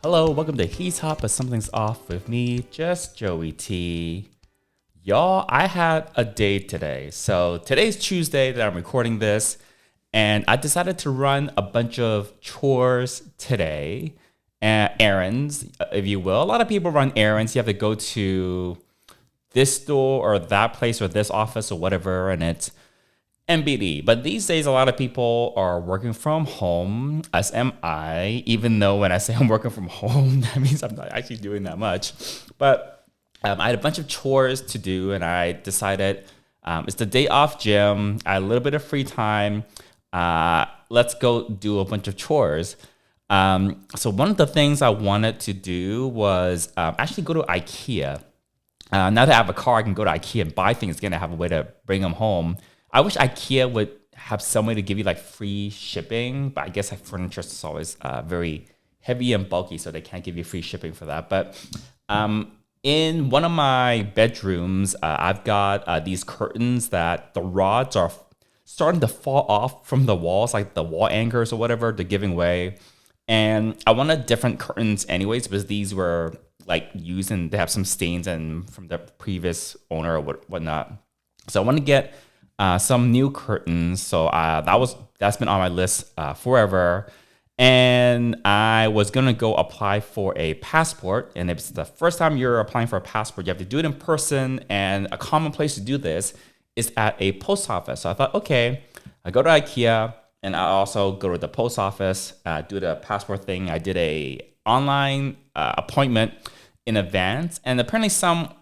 Hello, welcome to He's Hot but Something's Off with me, just Joey T. Y'all, I had a day today. So today's Tuesday that I'm recording this, and I decided to run a bunch of chores today, errands, if you will. A lot of people run errands. You have to go to this store or that place or this office or whatever, and it's MBD. But these days, a lot of people are working from home, as am I, even though when I say I'm working from home, that means I'm not actually doing that much. But I had a bunch of chores to do, and I decided it's the day off gym. I had a little bit of free time. Let's go do a bunch of chores. So one of the things I wanted to do was actually go to Ikea. Now that I have a car, I can go to Ikea and buy things again. I have a way to bring them home. I wish IKEA would have some way to give you like free shipping, but I guess like furniture is always very heavy and bulky, so they can't give you free shipping for that. But in one of my bedrooms, I've got these curtains that the rods are starting to fall off from the walls, like the wall anchors or whatever, they're giving way. And I wanted different curtains anyways, because these were like used and they have some stains and from the previous owner or whatnot. So I want to get some new curtains. So that's been on my list forever. And I was gonna go apply for a passport. And if it's the first time you're applying for a passport, you have to do it in person. And a common place to do this is at a post office. So I thought, okay, I go to IKEA and I also go to the post office, do the passport thing. I did a online appointment in advance, and apparently some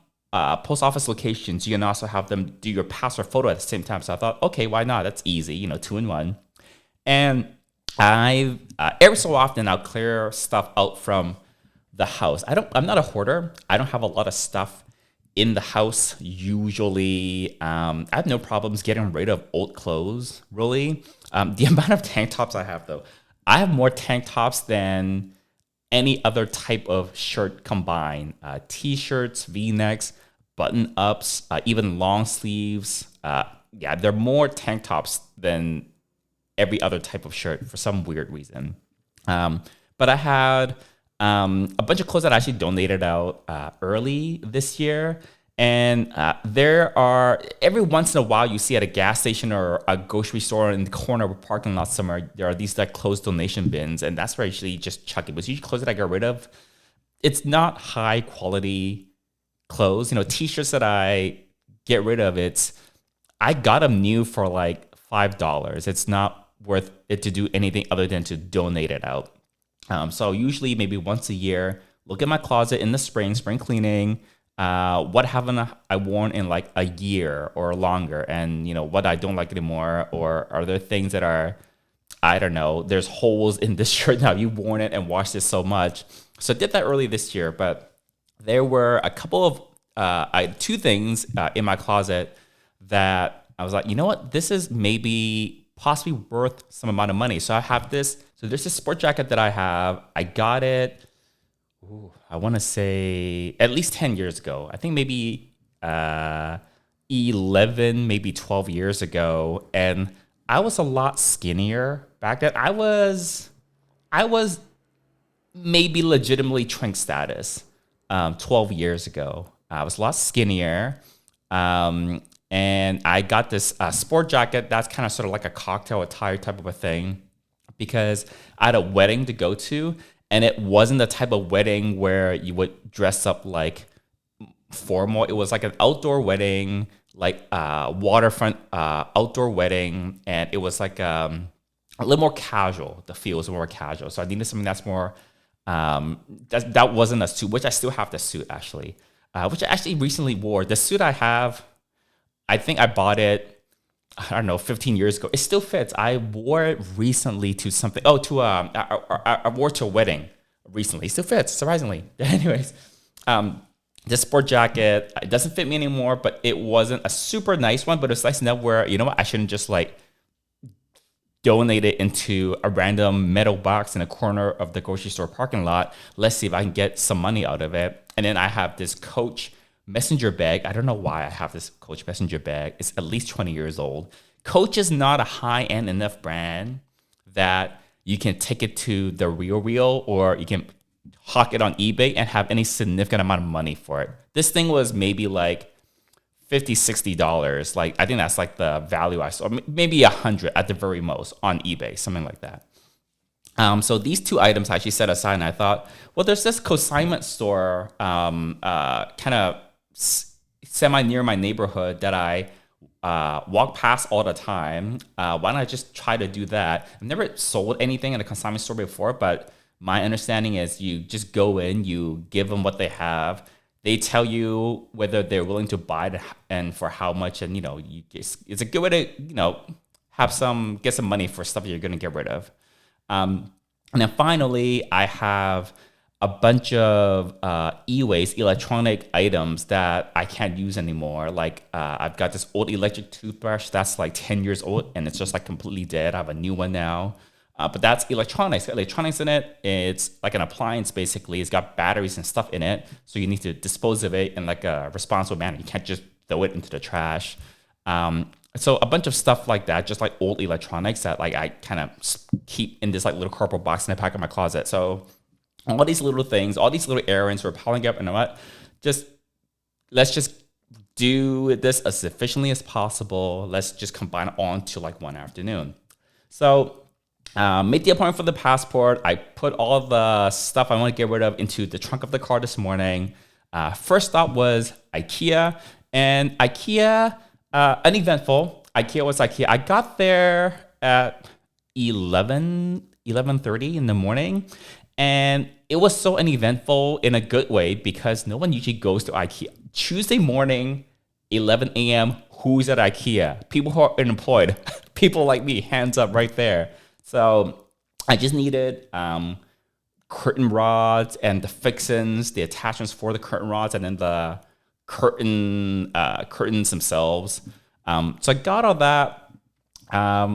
post office locations, you can also have them do your passport photo at the same time. So I thought, okay, why not? That's easy, 2 in 1. And I every so often I'll clear stuff out from the house. I'm not a hoarder. I don't have a lot of stuff in the house usually. I have no problems getting rid of old clothes, really. The amount of tank tops I have, though, I have more tank tops than any other type of shirt combined. T-shirts, V-necks, button-ups, even long sleeves. Yeah, they're more tank tops than every other type of shirt for some weird reason. But I had a bunch of clothes that I actually donated out early this year. And there are, every once in a while, you see at a gas station or a grocery store in the corner of a parking lot somewhere, there are these like closed donation bins. And that's where I usually just chuck it. But usually clothes that I get rid of, it's not high quality clothes. T-shirts that I get rid of, I got them new for like $5. It's not worth it to do anything other than to donate it out. So usually maybe once a year, look at my closet in the spring cleaning. What haven't I worn in like a year or longer, and what I don't like anymore, or are there things that are, I don't know, there's holes in this shirt now, you've worn it and washed it so much. So I did that early this year, but there were a couple of I had two things in my closet that I was like, you know what, this is maybe possibly worth some amount of money. So I have this, so there's this sport jacket that I have. I got it, I want to say at least 10 years ago. I think maybe 11, maybe 12 years ago. And I was a lot skinnier back then. I was maybe legitimately Trank status 12 years ago. I was a lot skinnier. And I got this sport jacket that's kind of sort of like a cocktail attire type of a thing, because I had a wedding to go to. And it wasn't the type of wedding where you would dress up like formal. It was like an outdoor wedding, like waterfront outdoor wedding. And it was like a little more casual. The feel was more casual. So I needed something that's more, that wasn't a suit, which I still have the suit actually, which I actually recently wore. The suit I have, I think I bought it, I don't know, 15 years ago. It still fits. I wore it recently to something. I wore it to a wedding recently. It still fits, surprisingly. Anyways, this sport jacket, it doesn't fit me anymore, but it wasn't a super nice one, but it's nice enough where, you know what, I shouldn't just like donate it into a random metal box in a corner of the grocery store parking lot. Let's see if I can get some money out of it. And then I have this Coach messenger bag. I don't know why I have this Coach messenger bag. It's at least 20 years old. Coach is not a high-end enough brand that you can take it to the Real or you can hawk it on eBay and have any significant amount of money for it. This thing was maybe like $50, $60. Like, I think that's like the value I saw, maybe 100 at the very most on eBay, something like that. So these two items I actually set aside, and I thought, well, there's this consignment store kind of semi near my neighborhood that I walk past all the time. Why don't I just try to do that? I've never sold anything in a consignment store before, but my understanding is you just go in, you give them what they have. They tell you whether they're willing to buy it and for how much, and it's a good way to get some money for stuff you're going to get rid of. And then finally, I have a bunch of e-waste, electronic items that I can't use anymore. Like I've got this old electric toothbrush that's like 10 years old and it's just like completely dead. I have a new one now. But that's electronics. It's got electronics in it. It's like an appliance, basically. It's got batteries and stuff in it. So you need to dispose of it in like a responsible manner. You can't just throw it into the trash. So a bunch of stuff like that, just like old electronics that like I kind of keep in this like little cardboard box in the back of my closet. So all these little things, all these little errands were piling up. And you know what? Let's just do this as efficiently as possible. Let's just combine it all into like one afternoon. So made the appointment for the passport. I put all the stuff I want to get rid of into the trunk of the car this morning. First stop was Ikea. And Ikea, uneventful. Ikea was Ikea. I got there at 11:30 in the morning. And it was so uneventful in a good way because no one usually goes to Ikea. Tuesday morning, 11 a.m., who's at Ikea? People who are unemployed. People like me, hands up right there. So I just needed curtain rods and the fixins, the attachments for the curtain rods, and then the curtains themselves. So I got all that.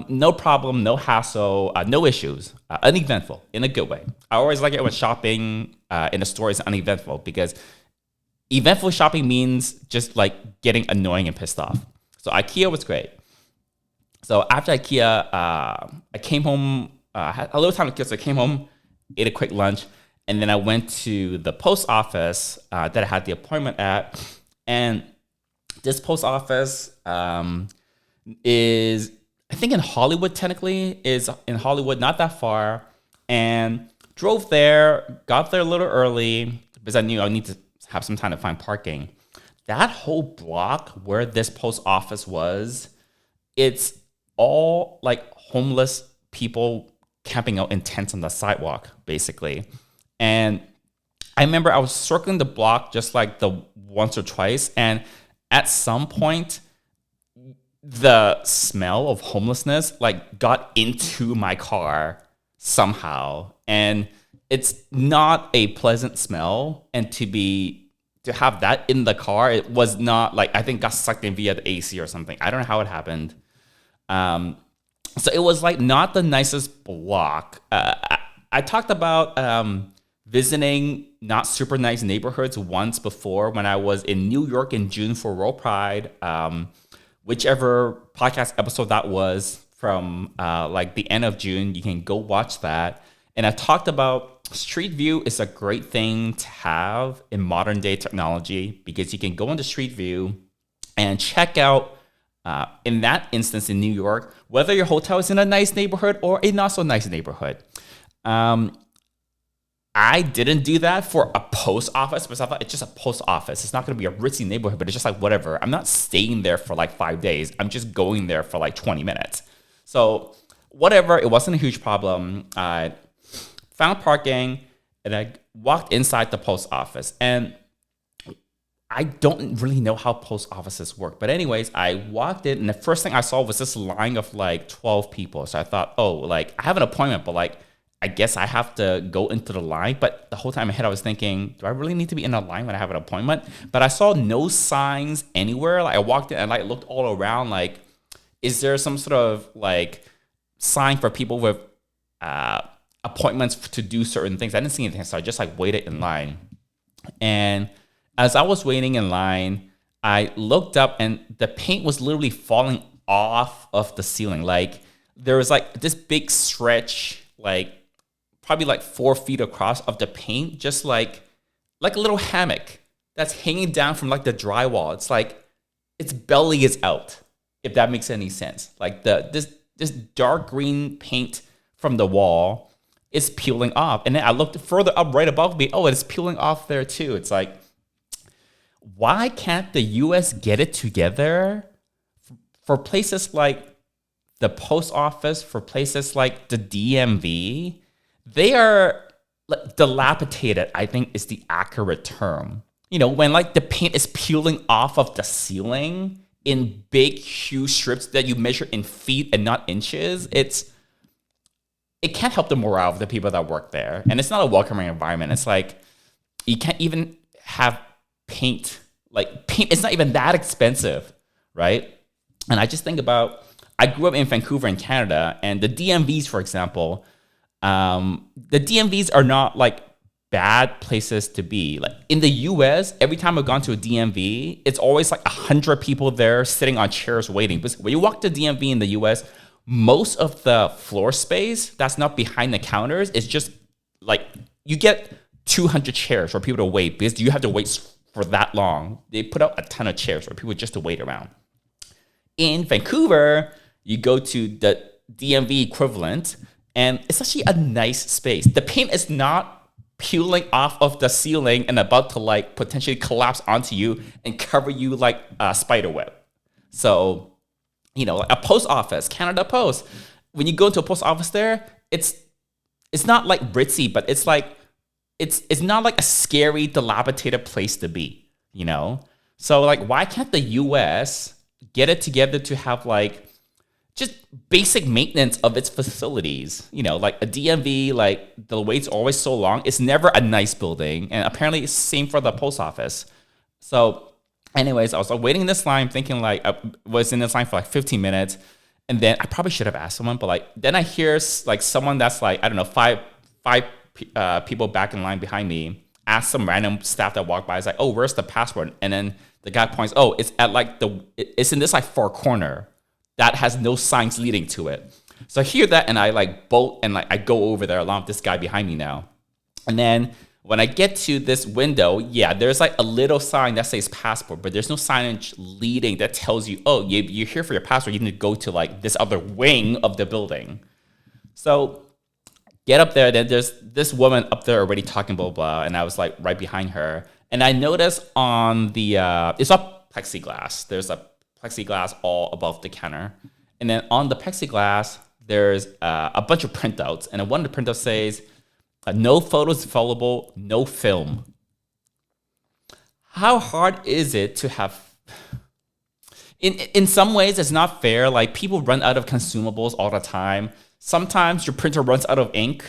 No problem, no hassle, no issues, uneventful in a good way. I always like it when shopping in a store is uneventful because eventful shopping means just like getting annoying and pissed off. So Ikea was great. So after Ikea, I came home, had a little time to kill, so I came home, ate a quick lunch, and then I went to the post office that I had the appointment at. And this post office is, I think in Hollywood, technically, is in Hollywood, not that far. And drove there, got there a little early because I knew I need to have some time to find parking. That whole block where this post office was, it's all like homeless people camping out in tents on the sidewalk, basically. And I remember I was circling the block just like the once or twice. And at some point, the smell of homelessness like got into my car somehow. And it's not a pleasant smell. And to have that in the car, it was not like, I think got sucked in via the AC or something. I don't know how it happened. So it was like not the nicest block. I talked about visiting not super nice neighborhoods once before when I was in New York in June for World Pride. Whichever podcast episode that was from like the end of June, you can go watch that. And I talked about Street View is a great thing to have in modern day technology because you can go into Street View and check out, in that instance in New York, whether your hotel is in a nice neighborhood or a not so nice neighborhood. I didn't do that for a post office because I thought it's just a post office. It's not going to be a ritzy neighborhood, but it's just like whatever. I'm not staying there for like 5 days. I'm just going there for like 20 minutes. So whatever, it wasn't a huge problem. I found parking and I walked inside the post office. And I don't really know how post offices work. But anyways, I walked in and the first thing I saw was this line of like 12 people. So I thought, oh, like I have an appointment, but like I guess I have to go into the line. But the whole time ahead, I was thinking, do I really need to be in a line when I have an appointment? But I saw no signs anywhere. Like I walked in and I looked all around like, is there some sort of like sign for people with appointments to do certain things? I didn't see anything. So I just like waited in line. And as I was waiting in line, I looked up and the paint was literally falling off of the ceiling. Like there was like this big stretch, like probably like 4 feet across of the paint, just like a little hammock that's hanging down from like the drywall. It's like its belly is out, if that makes any sense. Like this dark green paint from the wall is peeling off. And then I looked further up right above me. Oh, it's peeling off there too. It's like, why can't the US get it together for places like the post office, for places like the DMV? They are dilapidated, I think is the accurate term. You know, when like the paint is peeling off of the ceiling in big, huge strips that you measure in feet and not inches, it can't help the morale of the people that work there. And it's not a welcoming environment. It's like, you can't even have paint. Like, paint is not even that expensive, right? And I just think about, I grew up in Vancouver in Canada, and the DMVs, for example, the DMVs are not like bad places to be. Like in the US, every time I've gone to a DMV, it's always like 100 people there sitting on chairs waiting. But when you walk to DMV in the US, most of the floor space that's not behind the counters is just like, you get 200 chairs for people to wait because you have to wait for that long. They put out a ton of chairs for people just to wait around. In Vancouver, you go to the DMV equivalent, and it's actually a nice space. The paint is not peeling off of the ceiling and about to like potentially collapse onto you and cover you like a spider web. So, you know, a post office, Canada Post, when you go into a post office there, it's not like ritzy, but it's like, it's not like a scary, dilapidated place to be, you know? So like, why can't the US get it together to have like just basic maintenance of its facilities? You know, like a DMV, like the wait's always so long. It's never a nice building. And apparently it's the same for the post office. So anyways, I was like, waiting in this line, thinking like, I was in this line for like 15 minutes. And then I probably should have asked someone, but like, then I hear like someone that's like, I don't know, five people back in line behind me ask some random staff that walked by, it's like, oh, where's the password? And then the guy points, oh, it's at like it's in this like far corner that has no signs leading to it. So I hear that and I like bolt and like I go over there along with this guy behind me now. And then when I get to this window, yeah, there's like a little sign that says passport, but there's no signage leading that tells you, oh, you're here for your passport. You need to go to like this other wing of the building. So get up there, then there's this woman up there already talking, blah, blah, and I was like right behind her. And I noticed on the, it's not plexiglass. There's a plexiglass all above the counter. And then on the plexiglass, there's a bunch of printouts. And one of the printouts says, no photos available, no film. How hard is it to have... In some ways, it's not fair. Like, people run out of consumables all the time. Sometimes your printer runs out of ink,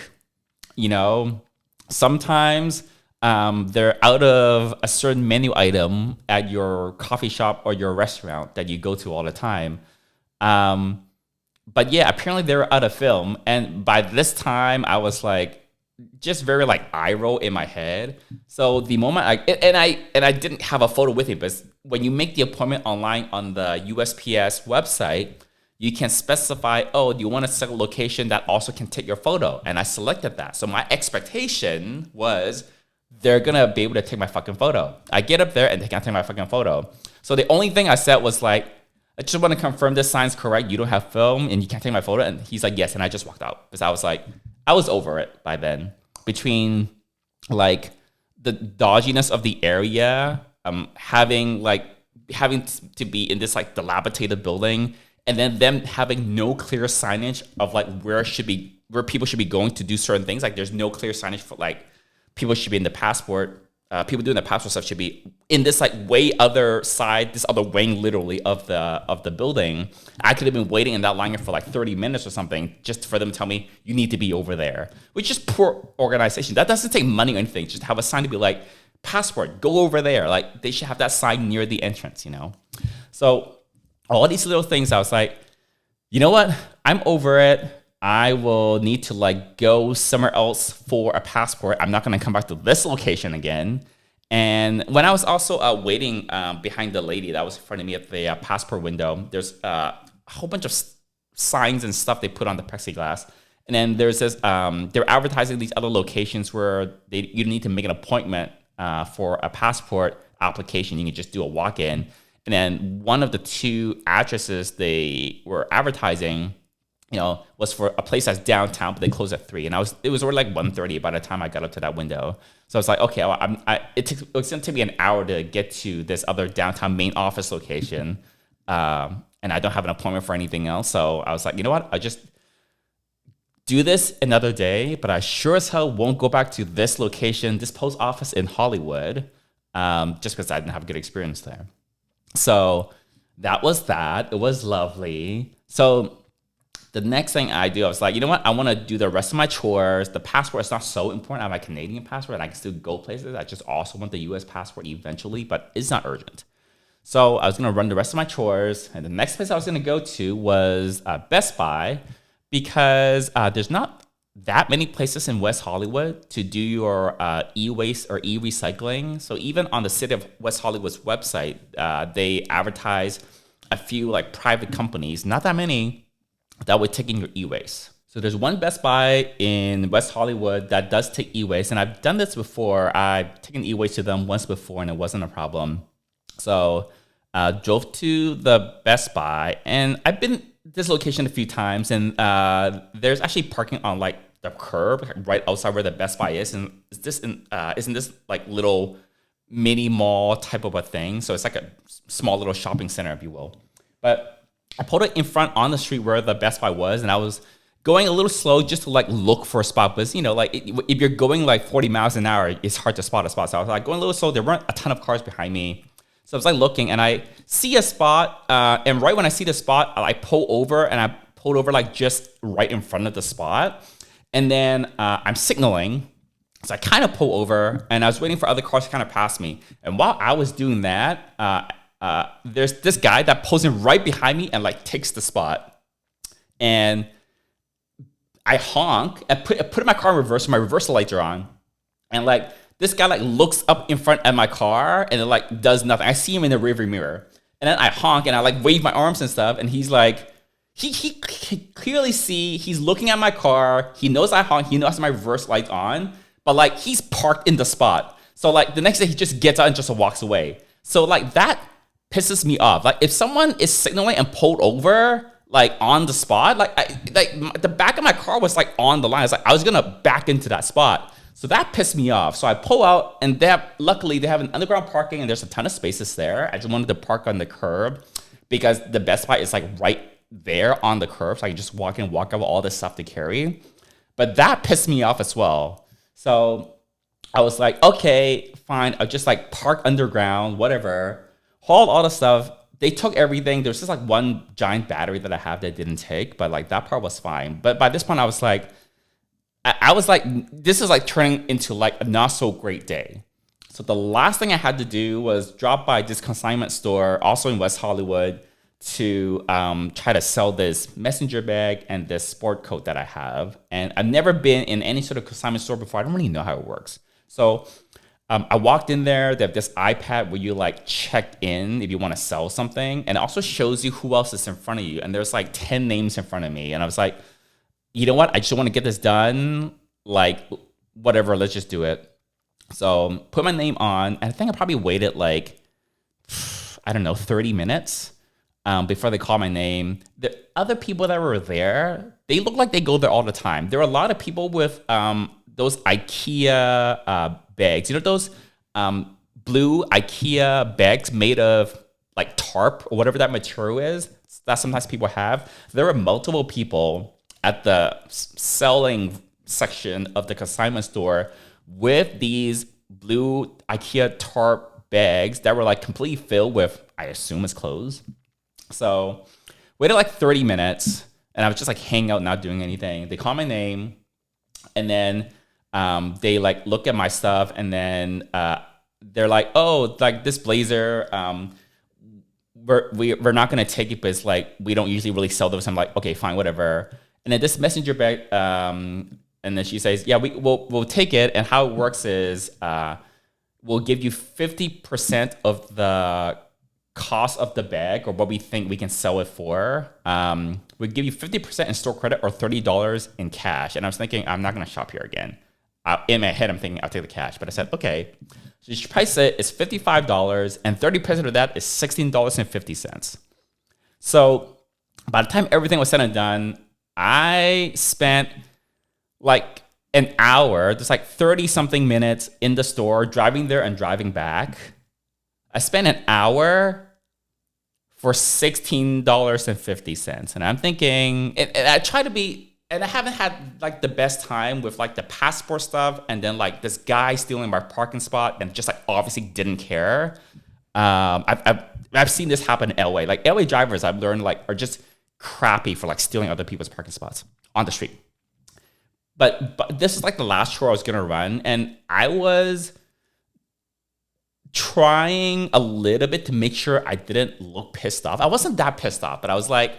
you know. Sometimes they're out of a certain menu item at your coffee shop or your restaurant that you go to all the time. But yeah, apparently they're out of film. And by this time, I was like, just very like eye roll in my head. So the moment I didn't have a photo with me, but when you make the appointment online on the USPS website, you can specify, oh, do you want to select a location that also can take your photo? And I selected that. So my expectation was they're going to be able to take my fucking photo. I get up there and they can't take my fucking photo. So the only thing I said was like, I just want to confirm this sign's correct. You don't have film and you can't take my photo. And he's like, yes. And I just walked out because I was like, I was over it by then. Between like the dodginess of the area, having to be in this like dilapidated building, and then them having no clear signage of like where people should be going to do certain things. Like there's no clear signage for like people should be in the passport. People doing the passport stuff should be in this like way other side, this other wing literally of the building. I could have been waiting in that line for like 30 minutes or something just for them to tell me you need to be over there, which is poor organization. That doesn't take money or anything. Just have a sign to be like, passport, go over there. Like they should have that sign near the entrance, you know? So all these little things, I was like, you know what? I'm over it. I will need to like go somewhere else for a passport. I'm not going to come back to this location again. And when I was also waiting behind the lady that was in front of me at the passport window, there's a whole bunch of signs and stuff they put on the plexiglass. And then there's this, they're advertising these other locations where you need to make an appointment for a passport application. You can just do a walk-in. And then one of the two addresses they were advertising, was for a place that's downtown, but they close at 3. And it was already like 1:30 by the time I got up to that window. So I was like, okay, well, it's going to take me an hour to get to this other downtown main office location. And I don't have an appointment for anything else. So I was like, you know what? I just do this another day, but I sure as hell won't go back to this location, this post office in Hollywood, just because I didn't have a good experience there. So that was that. It was lovely. So the next thing I do, I was like, you know what? I want to do the rest of my chores. The passport is not so important. I have my Canadian passport and I can still go places. I just also want the US passport eventually, but it's not urgent. So I was going to run the rest of my chores. And the next place I was going to go to was Best Buy, because there's not that many places in West Hollywood to do your e-waste or e-recycling. So even on the City of West Hollywood's website, they advertise a few like private companies, not that many, that would take in your e-waste. So there's one Best Buy in West Hollywood that does take e-waste. And I've done this before. I've taken e-waste to them once before and it wasn't a problem. So drove to the Best Buy, and I've been this location a few times, and there's actually parking on like the curb right outside where the Best Buy is. And isn't this like little mini mall type of a thing? So it's like a small little shopping center, if you will. But I pulled it in front on the street where the Best Buy was, and I was going a little slow just to like look for a spot. But if you're going like 40 miles an hour, it's hard to spot a spot. So I was like going a little slow. There weren't a ton of cars behind me. So I was like looking, and I see a spot, and right when I see the spot, I pull over, and I pulled over like just right in front of the spot. And then I'm signaling, so I kind of pull over, and I was waiting for other cars to kind of pass me. And while I was doing that, there's this guy that pulls in right behind me and like takes the spot. And I honk, I put my car in reverse, so my reversal lights are on, and like this guy like looks up in front of my car and it like does nothing. I see him in the rearview mirror, and then I honk and I like wave my arms and stuff, and he's like, he clearly he's looking at my car. He knows I honk. He knows my reverse lights on, but like he's parked in the spot. So like the next day he just gets out and just walks away. So like that pisses me off. Like if someone is signaling and pulled over like on the spot, like the back of my car was like on the line. It's like I was gonna back into that spot. So that pissed me off. So I pull out, and luckily they have an underground parking, and there's a ton of spaces there. I just wanted to park on the curb because the Best Buy is like right there on the curb, so I can just walk in and walk out with all this stuff to carry. But that pissed me off as well. So I was like, okay, fine. I'll just like park underground, whatever. Haul all the stuff. They took everything. There's just like one giant battery that I have that didn't take, but like that part was fine. But by this point, I was like, this is like turning into like a not so great day. So the last thing I had to do was drop by this consignment store, also in West Hollywood, to try to sell this messenger bag and this sport coat that I have. And I've never been in any sort of consignment store before. I don't really know how it works. So I walked in there. They have this iPad where you like check in if you want to sell something. And it also shows you who else is in front of you. And there's like 10 names in front of me. And I was like, you know what? I just want to get this done. Like, whatever, let's just do it. So put my name on. And I think I probably waited like, I don't know, 30 minutes before they call my name. The other people that were there, they look like they go there all the time. There were a lot of people with those Ikea bags. You know those blue Ikea bags made of like tarp or whatever that material is that sometimes people have? There were multiple people at the selling section of the consignment store with these blue Ikea tarp bags that were like completely filled with, I assume it's clothes. So waited like 30 minutes, and I was just like hanging out, not doing anything. They call my name, and then they like look at my stuff, and then they're like, oh, like this blazer, we're not gonna take it, but it's like we don't usually really sell those. I'm like, okay, fine, whatever. And then this messenger bag, and then she says, yeah, we'll take it. And how it works is we'll give you 50% of the cost of the bag or what we think we can sell it for, we give you 50% in store credit or $30 in cash. And I was thinking, I'm not going to shop here again. In my head, I'm thinking I'll take the cash. But I said, okay. So you price it is $55 and 30% of that is $16.50. So by the time everything was said and done, I spent like an hour, just like 30 something minutes in the store, driving there and driving back. I spent an hour for $16.50. And I'm thinking, and I try to be, and I haven't had like the best time with like the passport stuff. And then like this guy stealing my parking spot and just like obviously didn't care. I've seen this happen in LA. Like LA drivers, I've learned like are just crappy for like stealing other people's parking spots on the street. But this is like the last chore I was gonna run, and I was trying a little bit to make sure I didn't look pissed off. I wasn't that pissed off, but I was like,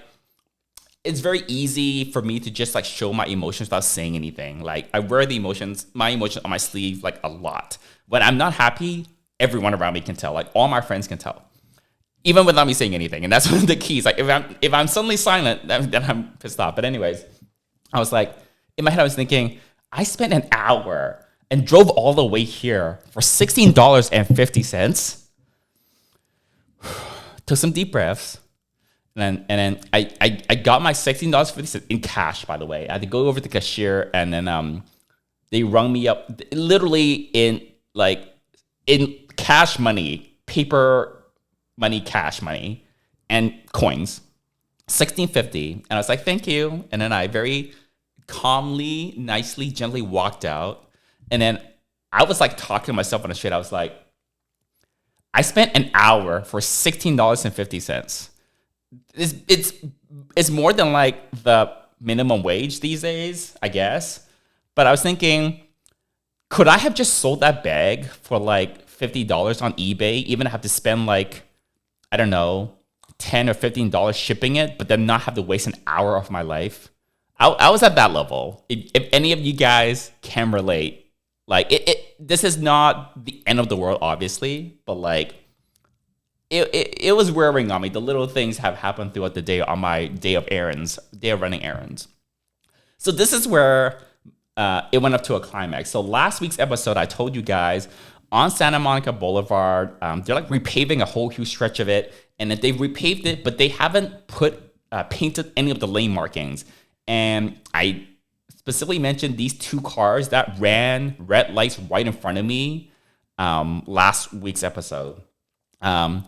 it's very easy for me to just like show my emotions without saying anything. Like I wear my emotions on my sleeve like a lot. When I'm not happy, everyone around me can tell. Like all my friends can tell, even without me saying anything. And that's one of the keys. Like if I'm suddenly silent, then I'm pissed off. But anyways, I was like, in my head, I was thinking, I spent an hour and drove all the way here for $16.50. Took some deep breaths. And then I got my $16.50 in cash, by the way. I had to go over to the cashier, and then they rung me up literally in cash money, paper money, cash money, and coins. $16.50. And I was like, thank you. And then I very calmly, nicely, gently walked out. And then I was like talking to myself on the street. I was like, I spent an hour for $16.50. It's more than like the minimum wage these days, I guess. But I was thinking, could I have just sold that bag for like $50 on eBay, even have to spend like, I don't know, $10 or $15 shipping it, but then not have to waste an hour of my life? I was at that level. If any of you guys can relate, like this is not the end of the world, obviously, but like it was wearing on me. The little things have happened throughout the day on my day of running errands. So this is where it went up to a climax. So last week's episode, I told you guys on Santa Monica Boulevard, they're like repaving a whole huge stretch of it, and that they've repaved it, but they haven't painted any of the lane markings. And I specifically mentioned these two cars that ran red lights right in front of me last week's episode. And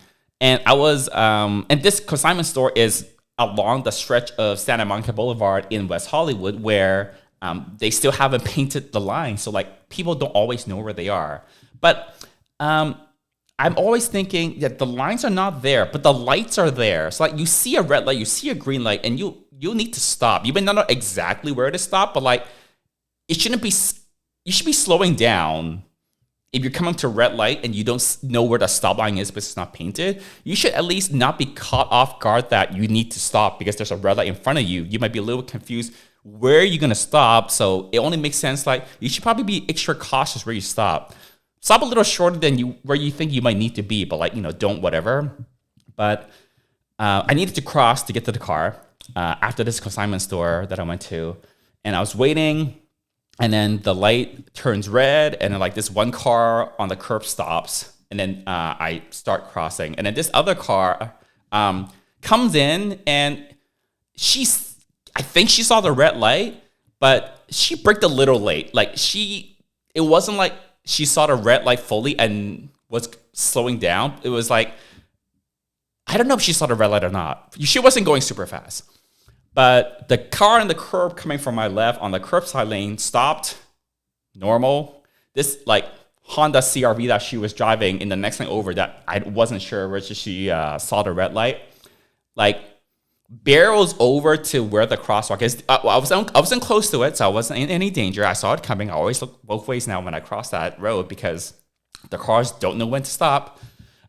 I was, and this consignment store is along the stretch of Santa Monica Boulevard in West Hollywood, where they still haven't painted the line. So like people don't always know where they are. But I'm always thinking that the lines are not there, but the lights are there. So like you see a red light, you see a green light, and you'll need to stop. You may not know exactly where to stop, but like you should be slowing down. If you're coming to a red light and you don't know where the stop line is, but it's not painted, you should at least not be caught off guard that you need to stop because there's a red light in front of you. You might be a little confused. Where are you going to stop? So it only makes sense. Like you should probably be extra cautious where you stop. Stop a little shorter than where you think you might need to be, but like, don't whatever. But I needed to cross to get to the car after this consignment store that I went to. And I was waiting, and then the light turns red, and then like this one car on the curb stops, and then I start crossing. And then this other car comes in, and I think she saw the red light, but she braked a little late. Like it wasn't like she saw the red light fully and was slowing down. It was like, I don't know if she saw the red light or not. She wasn't going super fast. But the car on the curb coming from my left on the curbside lane stopped normal. This like Honda CRV that she was driving in the next lane over that I wasn't sure where she saw the red light, like barrels over to where the crosswalk is. I wasn't close to it, so I wasn't in any danger. I saw it coming. I always look both ways now when I cross that road because the cars don't know when to stop.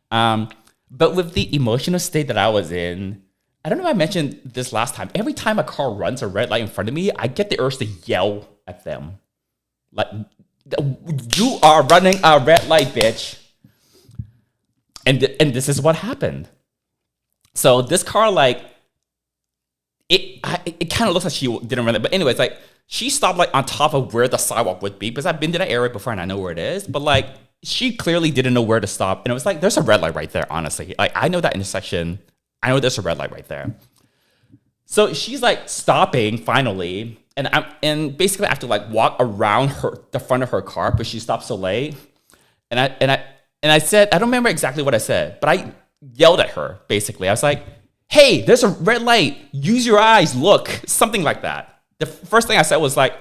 But with the emotional state that I was in, I don't know if I mentioned this last time. Every time a car runs a red light in front of me, I get the urge to yell at them. Like, you are running a red light, bitch. And this is what happened. So this car, like, it kind of looks like she didn't run it. But anyways, like, she stopped like on top of where the sidewalk would be because I've been to that area before and I know where it is. But like, she clearly didn't know where to stop. And it was like, there's a red light right there, honestly. Like, I know that intersection. I know there's a red light right there. So she's like stopping finally. And basically I have to like walk around the front of her car because she stopped so late. And I said, I don't remember exactly what I said, but I yelled at her basically. I was like, hey, there's a red light. Use your eyes. Look, something like that. The first thing I said was like,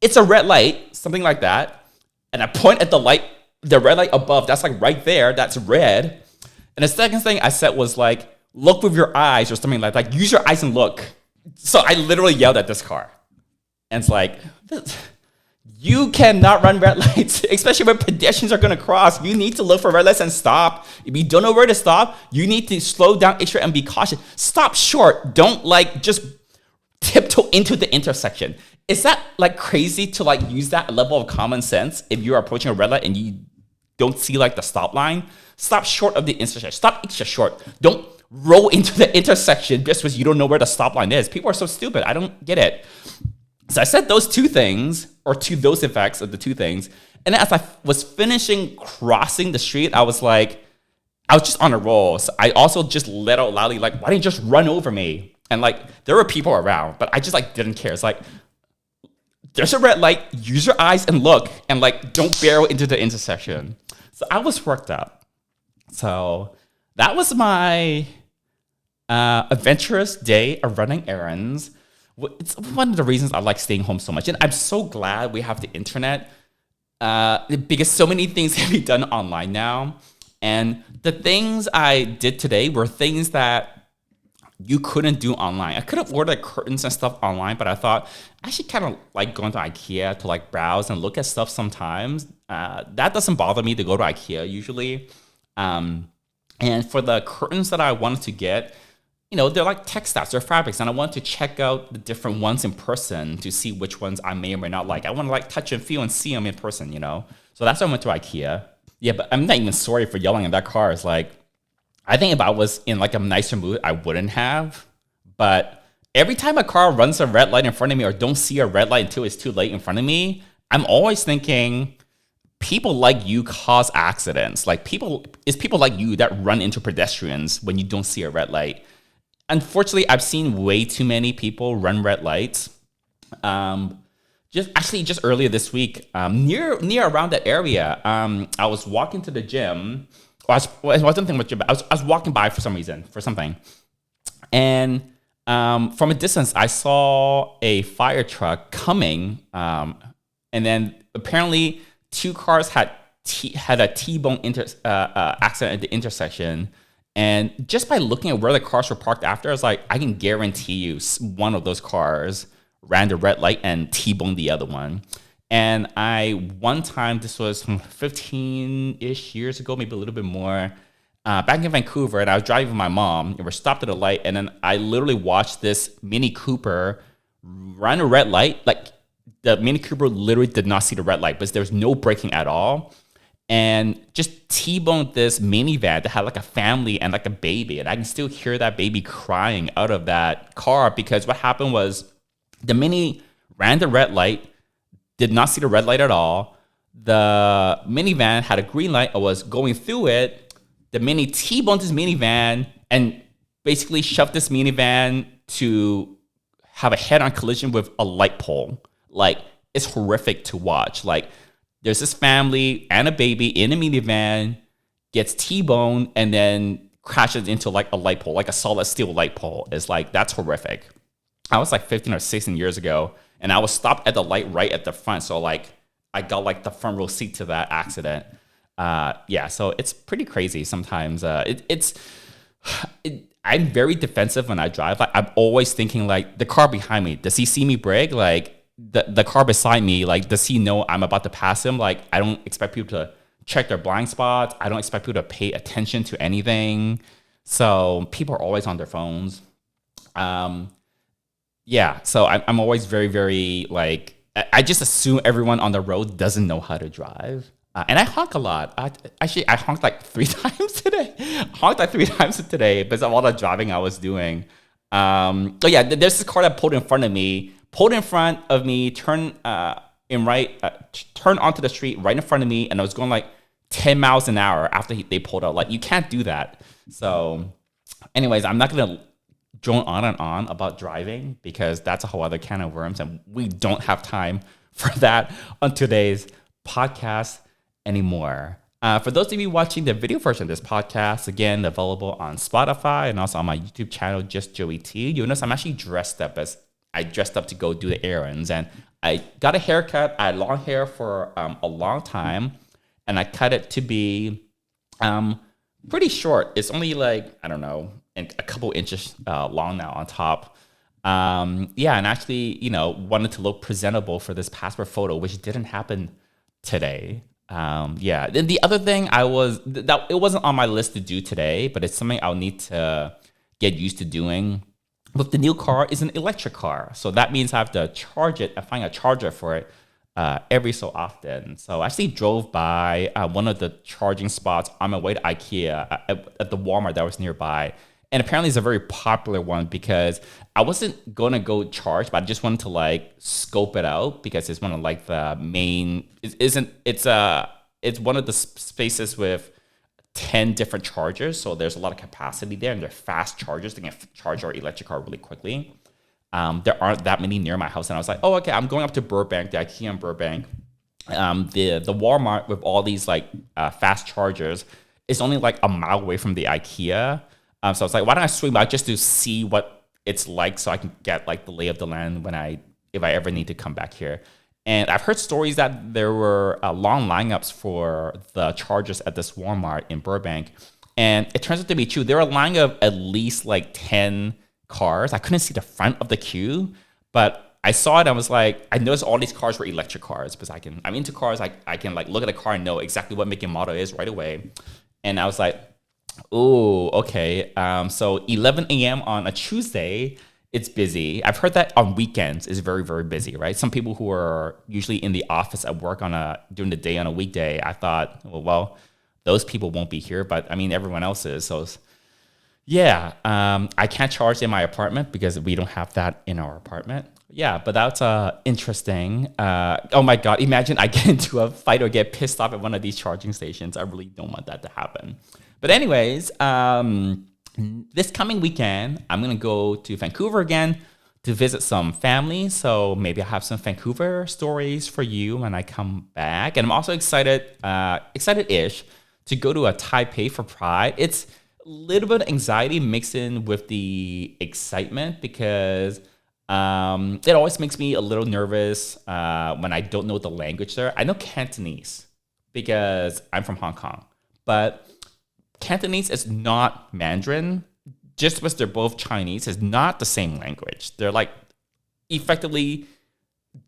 it's a red light, something like that. And I point at the red light above. That's like right there. That's red. And the second thing I said was like, look with your eyes or something like that. Like, use your eyes and look. So I literally yelled at this car. And it's like, you cannot run red lights, especially when pedestrians are going to cross. You need to look for red lights and stop. If you don't know where to stop, you need to slow down extra and be cautious. Stop short. Don't like just tiptoe into the intersection. Is that like crazy to like use that level of common sense if you're approaching a red light and you don't see like the stop line? Stop short of the intersection. Stop extra short. Don't roll into the intersection just because you don't know where the stop line is. People are so stupid. I don't get it. So I said those two things, or to those effects of the two things. And then as I was finishing crossing the street, I was just on a roll. So I also just let out loudly, like, why didn't you just run over me? And like, there were people around, but I just like didn't care. It's like, there's a red light, use your eyes and look, and like, don't barrel into the intersection. So I was worked up. So that was my adventurous day of running errands. It's one of the reasons I like staying home so much. And I'm so glad we have the internet because so many things can be done online now. And the things I did today were things that you couldn't do online. I could have ordered curtains and stuff online, but I thought I should kind of like going to Ikea to like browse and look at stuff sometimes. That doesn't bother me to go to Ikea usually. And for the curtains that I wanted to get, you know, they're like textiles, they're fabrics, and I want to check out the different ones in person to see which ones I may or may not like. I want to like touch and feel and see them in person, you know? So that's why I went to Ikea. Yeah, but I'm not even sorry for yelling at that car. It's like, I think if I was in like a nicer mood, I wouldn't have. But every time a car runs a red light in front of me or don't see a red light until it's too late in front of me, I'm always thinking, people like you cause accidents. Like it's people like you that run into pedestrians when you don't see a red light. Unfortunately, I've seen way too many people run red lights. Just earlier this week, near around that area, I was walking to the gym. I wasn't thinking about gym, but I was walking by for some reason, for something. And from a distance, I saw a fire truck coming. And then apparently two cars had a T-bone accident at the intersection. And just by looking at where the cars were parked after, I was like, I can guarantee you one of those cars ran the red light and T-boned the other one. And one time, this was 15-ish years ago, maybe a little bit more, back in Vancouver, and I was driving with my mom, and we're stopped at a light, and then I literally watched this Mini Cooper run a red light. Like, the Mini Cooper literally did not see the red light, but there was no braking at all. And just T-boned this minivan that had like a family and like a baby. And I can still hear that baby crying out of that car because what happened was the Mini ran the red light, did not see the red light at all. The minivan had a green light and was going through it. The Mini T-boned this minivan and basically shoved this minivan to have a head-on collision with a light pole. Like, it's horrific to watch. Like, there's this family and a baby in a minivan, gets T-boned, and then crashes into like a light pole, like a solid steel light pole. It's like, that's horrific. I was like 15 or 16 years ago, and I was stopped at the light right at the front. So like, I got like the front row seat to that accident. Yeah, so it's pretty crazy sometimes. I'm very defensive when I drive. Like, I'm always thinking like, the car behind me, does he see me brake? Like, the car beside me, like, does he know I'm about to pass him? Like, I don't expect people to check their blind spots. I don't expect people to pay attention to anything. So people are always on their phones. Yeah, so I'm always very, very like, I just assume everyone on the road doesn't know how to drive. And I honk a lot. I honked like 3 times today. Honked like 3 times today because of all the driving I was doing. So yeah, there's this car that pulled in front of me, turned onto the street right in front of me, and I was going like 10 miles an hour after they pulled out. Like, you can't do that. So anyways, I'm not going to drone on and on about driving because that's a whole other can of worms, and we don't have time for that on today's podcast anymore. For those of you watching the video version of this podcast, again, available on Spotify and also on my YouTube channel, Just Joey T, you'll notice I'm actually dressed up to go do the errands. And I got a haircut. I had long hair for a long time, and I cut it to be pretty short. It's only like, I don't know, a couple inches long now on top. Yeah, and actually, wanted to look presentable for this passport photo, which didn't happen today. Yeah. Then the other thing it wasn't on my list to do today, but it's something I'll need to get used to doing. With the new car is an electric car, so that means I have to charge it and find a charger for it every so often. So I actually drove by one of the charging spots on my way to Ikea at the Walmart that was nearby. And apparently it's a very popular one because I wasn't going to go charge, but I just wanted to like scope it out because it's one of like the main, it's one of the spaces with 10 different chargers. So there's a lot of capacity there, and they're fast chargers. They can charge our electric car really quickly. There aren't that many near my house. And I was like, oh, okay, I'm going up to Burbank, the Ikea in Burbank. The Walmart with all these like fast chargers is only like a mile away from the Ikea. So I was like, why don't I swing by just to see what it's like so I can get like the lay of the land if I ever need to come back here. And I've heard stories that there were long lineups for the chargers at this Walmart in Burbank. And it turns out to be true. There were a line of at least like 10 cars. I couldn't see the front of the queue, but I saw it. I was like, I noticed all these cars were electric cars because I'm into cars. I can like look at a car and know exactly what make and model it is right away. And I was like, oh, okay. So 11 a.m. on a Tuesday, it's busy. I've heard that on weekends is very, very busy, right? Some people who are usually in the office at work during the day on a weekday, I thought, well, those people won't be here, but I mean, everyone else is. So yeah, I can't charge in my apartment because we don't have that in our apartment. Yeah, but that's interesting. Oh my God, imagine I get into a fight or get pissed off at one of these charging stations. I really don't want that to happen. But anyways, this coming weekend, I'm going to go to Vancouver again to visit some family. So maybe I'll have some Vancouver stories for you when I come back. And I'm also excited-ish to go to a Taipei for Pride. It's a little bit of anxiety mixed in with the excitement because it always makes me a little nervous when I don't know the language there. I know Cantonese because I'm from Hong Kong, but Cantonese is not Mandarin. Just because they're both Chinese, is not the same language. They're like effectively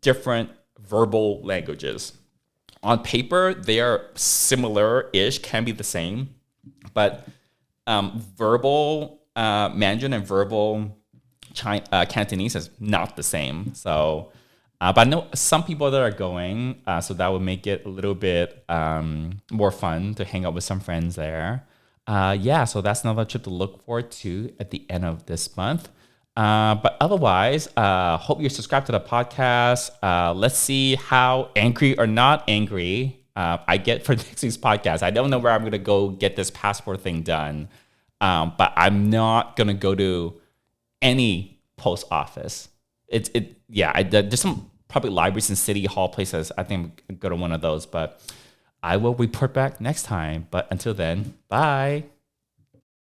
different verbal languages. On paper, they are similar-ish, can be the same, but verbal Mandarin and verbal Cantonese is not the same. So, but I know some people that are going, so that would make it a little bit more fun to hang out with some friends there. Yeah, so that's another trip to look forward to at the end of this month. But otherwise, hope you're subscribed to the podcast. Let's see how angry or not angry I get for next week's podcast. I don't know where I'm going to go get this passport thing done, but I'm not going to go to any post office. There's some public libraries and city hall places. I think I'll go to one of those, but I will report back next time. But until then, bye.